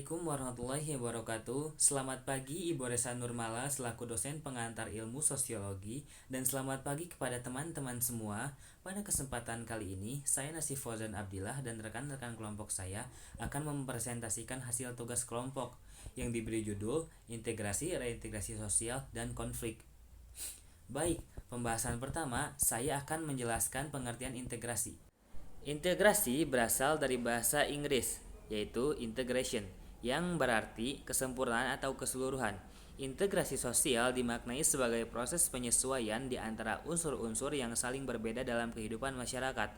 Assalamualaikum warahmatullahi wabarakatuh. Selamat pagi Ibu Resa Nurmala selaku dosen pengantar ilmu sosiologi, dan selamat pagi kepada teman-teman semua. Pada kesempatan kali ini, saya Nasif Fauzan Abdillah dan rekan-rekan kelompok saya akan mempresentasikan hasil tugas kelompok yang diberi judul Integrasi, Reintegrasi Sosial, dan Konflik. Baik, pembahasan pertama, saya akan menjelaskan pengertian integrasi. Integrasi berasal dari bahasa Inggris, yaitu integration, yang berarti kesempurnaan atau keseluruhan. Integrasi sosial dimaknai sebagai proses penyesuaian di antara unsur-unsur yang saling berbeda dalam kehidupan masyarakat,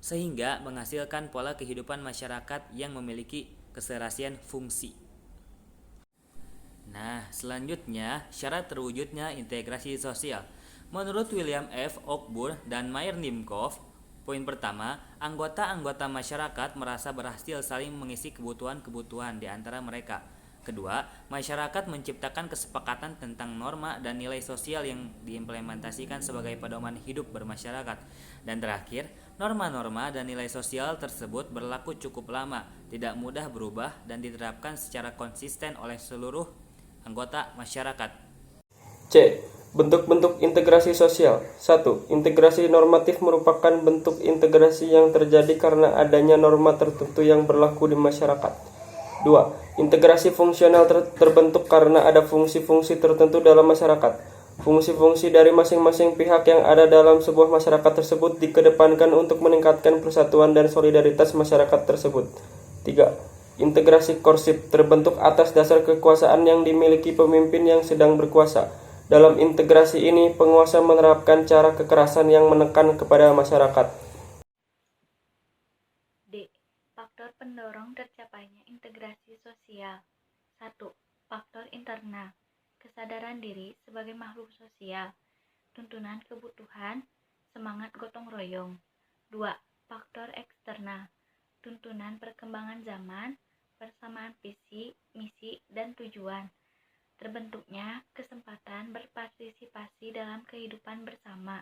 sehingga menghasilkan pola kehidupan masyarakat yang memiliki keserasian fungsi. Nah, selanjutnya syarat terwujudnya integrasi sosial. Menurut William F. Oakbur dan Meyer Nimkov, poin pertama, anggota-anggota masyarakat merasa berhasil saling mengisi kebutuhan-kebutuhan di antara mereka. Kedua, masyarakat menciptakan kesepakatan tentang norma dan nilai sosial yang diimplementasikan sebagai pedoman hidup bermasyarakat. Dan terakhir, norma-norma dan nilai sosial tersebut berlaku cukup lama, tidak mudah berubah, dan diterapkan secara konsisten oleh seluruh anggota masyarakat. C. Bentuk-bentuk integrasi sosial. 1. Integrasi normatif merupakan bentuk integrasi yang terjadi karena adanya norma tertentu yang berlaku di masyarakat. 2. Integrasi fungsional terbentuk karena ada fungsi-fungsi tertentu dalam masyarakat. Fungsi-fungsi dari masing-masing pihak yang ada dalam sebuah masyarakat tersebut dikedepankan untuk meningkatkan persatuan dan solidaritas masyarakat tersebut. 3. Integrasi korsif terbentuk atas dasar kekuasaan yang dimiliki pemimpin yang sedang berkuasa. Dalam integrasi ini, penguasa menerapkan cara kekerasan yang menekan kepada masyarakat. D. Faktor pendorong tercapainya integrasi sosial. 1. Faktor internal, kesadaran diri sebagai makhluk sosial, tuntunan kebutuhan, semangat gotong royong. 2. Faktor eksternal, tuntunan perkembangan zaman, persamaan visi, misi, dan tujuan. Terbentuknya kesempatan berpartisipasi dalam kehidupan bersama,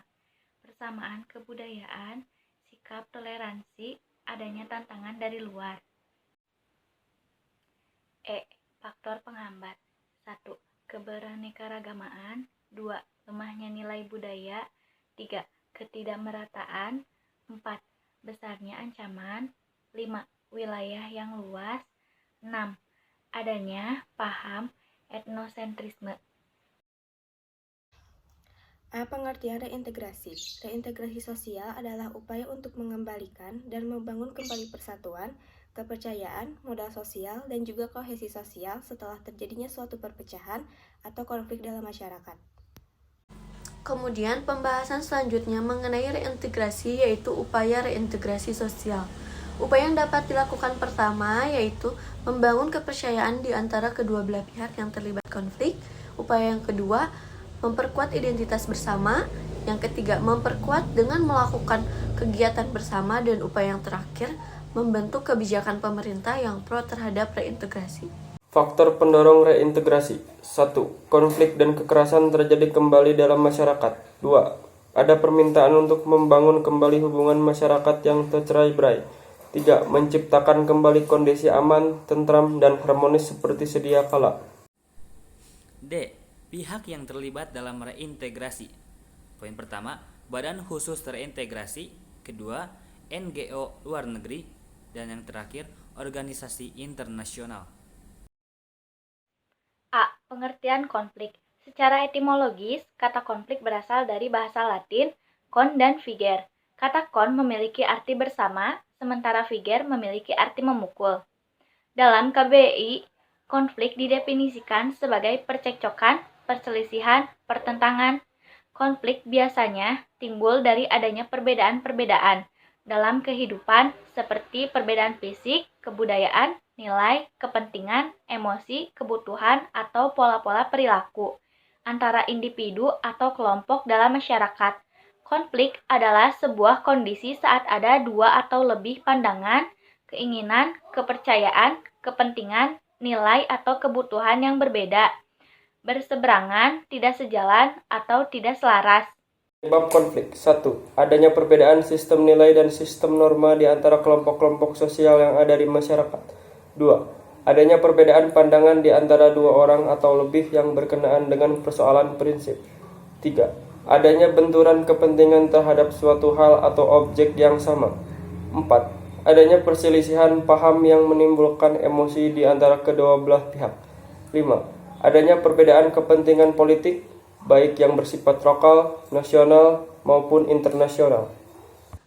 persamaan kebudayaan, sikap toleransi, adanya tantangan dari luar. E. Faktor penghambat. 1. Keberaneka-ragamaan. 2. Lemahnya nilai budaya. 3. Ketidakmerataan. 4. Besarnya ancaman. 5. Wilayah yang luas. 6. Adanya paham etnosentrisme. A. Pengertian reintegrasi. Reintegrasi sosial adalah upaya untuk mengembalikan dan membangun kembali persatuan, kepercayaan, modal sosial, dan juga kohesi sosial setelah terjadinya suatu perpecahan atau konflik dalam masyarakat. Kemudian pembahasan selanjutnya mengenai reintegrasi, yaitu upaya reintegrasi sosial. Upaya yang dapat dilakukan pertama yaitu membangun kepercayaan di antara kedua belah pihak yang terlibat konflik. Upaya yang kedua, memperkuat identitas bersama. Yang ketiga, memperkuat dengan melakukan kegiatan bersama. Dan upaya yang terakhir, membentuk kebijakan pemerintah yang pro terhadap reintegrasi. Faktor pendorong reintegrasi. 1. Konflik dan kekerasan terjadi kembali dalam masyarakat. 2. Ada permintaan untuk membangun kembali hubungan masyarakat yang tercerai-berai. 3. Menciptakan kembali kondisi aman, tentram, dan harmonis seperti sedia kala. D. Pihak yang terlibat dalam reintegrasi. Poin pertama, Badan Khusus Reintegrasi. Kedua, NGO luar negeri. Dan yang terakhir, organisasi internasional. A. Pengertian konflik. Secara etimologis, kata konflik berasal dari bahasa Latin con dan figer. Kata con memiliki arti bersama, sementara figer memiliki arti memukul. Dalam KBBI, konflik didefinisikan sebagai percekcokan, perselisihan, pertentangan. Konflik biasanya timbul dari adanya perbedaan-perbedaan dalam kehidupan seperti perbedaan fisik, kebudayaan, nilai, kepentingan, emosi, kebutuhan, atau pola-pola perilaku antara individu atau kelompok dalam masyarakat. Konflik adalah sebuah kondisi saat ada dua atau lebih pandangan, keinginan, kepercayaan, kepentingan, nilai, atau kebutuhan yang berbeda, berseberangan, tidak sejalan, atau tidak selaras. Penyebab konflik. 1. Adanya perbedaan sistem nilai dan sistem norma di antara kelompok-kelompok sosial yang ada di masyarakat. 2. adanya perbedaan pandangan di antara dua orang atau lebih yang berkenaan dengan persoalan prinsip. 3. Adanya benturan kepentingan terhadap suatu hal atau objek yang sama. 4. Adanya perselisihan paham yang menimbulkan emosi di antara kedua belah pihak. 5. Adanya perbedaan kepentingan politik, baik yang bersifat lokal, nasional, maupun internasional.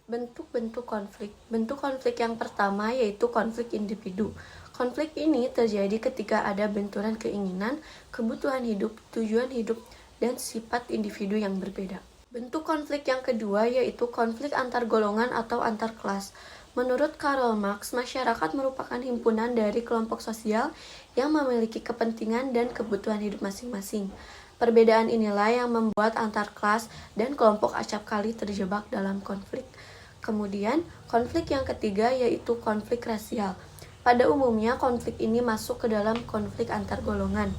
Bentuk-bentuk konflik. Bentuk konflik yang pertama yaitu konflik individu. Konflik ini terjadi ketika ada benturan keinginan, kebutuhan hidup, tujuan hidup, dan sifat individu yang berbeda. Bentuk konflik yang kedua yaitu konflik antar golongan atau antar kelas. Menurut Karl Marx, masyarakat merupakan himpunan dari kelompok sosial yang memiliki kepentingan dan kebutuhan hidup masing-masing. Perbedaan inilah yang membuat antar kelas dan kelompok acapkali terjebak dalam konflik. Kemudian, konflik yang ketiga yaitu konflik rasial. Pada umumnya, konflik ini masuk ke dalam konflik antar golongan.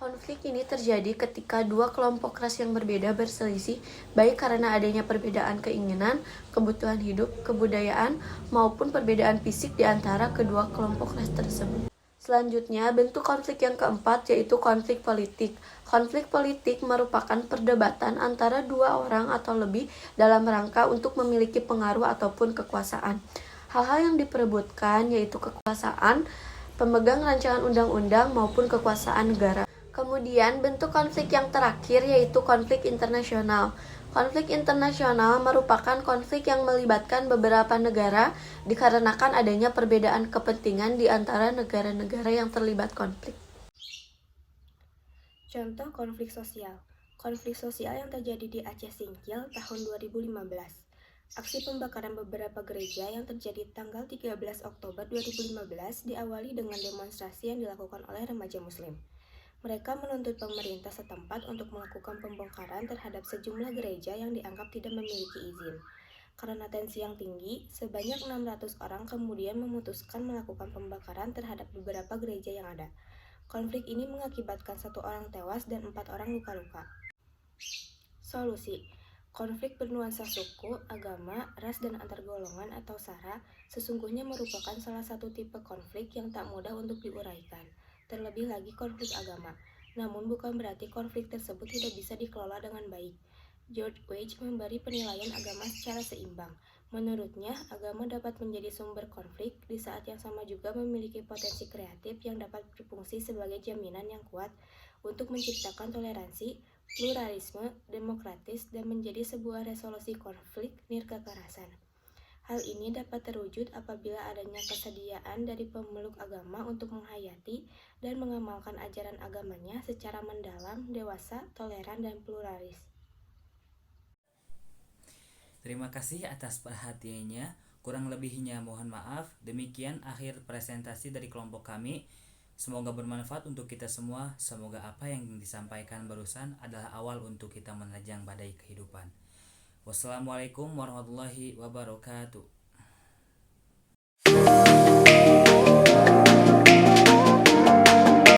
Konflik ini terjadi ketika dua kelompok ras yang berbeda berselisih, baik karena adanya perbedaan keinginan, kebutuhan hidup, kebudayaan, maupun perbedaan fisik di antara kedua kelompok ras tersebut. Selanjutnya, bentuk konflik yang keempat yaitu konflik politik. Konflik politik merupakan perdebatan antara dua orang atau lebih dalam rangka untuk memiliki pengaruh ataupun kekuasaan. Hal-hal yang diperebutkan yaitu kekuasaan, pemegang rancangan undang-undang maupun kekuasaan negara. Kemudian bentuk konflik yang terakhir yaitu konflik internasional. Konflik internasional merupakan konflik yang melibatkan beberapa negara dikarenakan adanya perbedaan kepentingan di antara negara-negara yang terlibat konflik. Contoh konflik sosial. Konflik sosial yang terjadi di Aceh Singkil tahun 2015. Aksi pembakaran beberapa gereja yang terjadi tanggal 13 Oktober 2015 diawali dengan demonstrasi yang dilakukan oleh remaja muslim. Mereka menuntut pemerintah setempat untuk melakukan pembongkaran terhadap sejumlah gereja yang dianggap tidak memiliki izin. Karena tensi yang tinggi, sebanyak 600 orang kemudian memutuskan melakukan pembakaran terhadap beberapa gereja yang ada. Konflik ini mengakibatkan 1 orang tewas dan 4 orang luka-luka. Solusi: konflik bernuansa suku, agama, ras, dan antar golongan atau SARA sesungguhnya merupakan salah satu tipe konflik yang tak mudah untuk diuraikan, terlebih lagi konflik agama. Namun bukan berarti konflik tersebut tidak bisa dikelola dengan baik. George Weah memberi penilaian agama secara seimbang. Menurutnya, agama dapat menjadi sumber konflik, di saat yang sama juga memiliki potensi kreatif yang dapat berfungsi sebagai jaminan yang kuat untuk menciptakan toleransi, pluralisme, demokratis, dan menjadi sebuah resolusi konflik nirkekerasan. Hal ini dapat terwujud apabila adanya kesediaan dari pemeluk agama untuk menghayati dan mengamalkan ajaran agamanya secara mendalam, dewasa, toleran, dan pluralis. Terima kasih atas perhatiannya. Kurang lebihnya mohon maaf. Demikian akhir presentasi dari kelompok kami. Semoga bermanfaat untuk kita semua. Semoga apa yang disampaikan barusan adalah awal untuk kita menerjang badai kehidupan. Wassalamualaikum warahmatullahi wabarakatuh.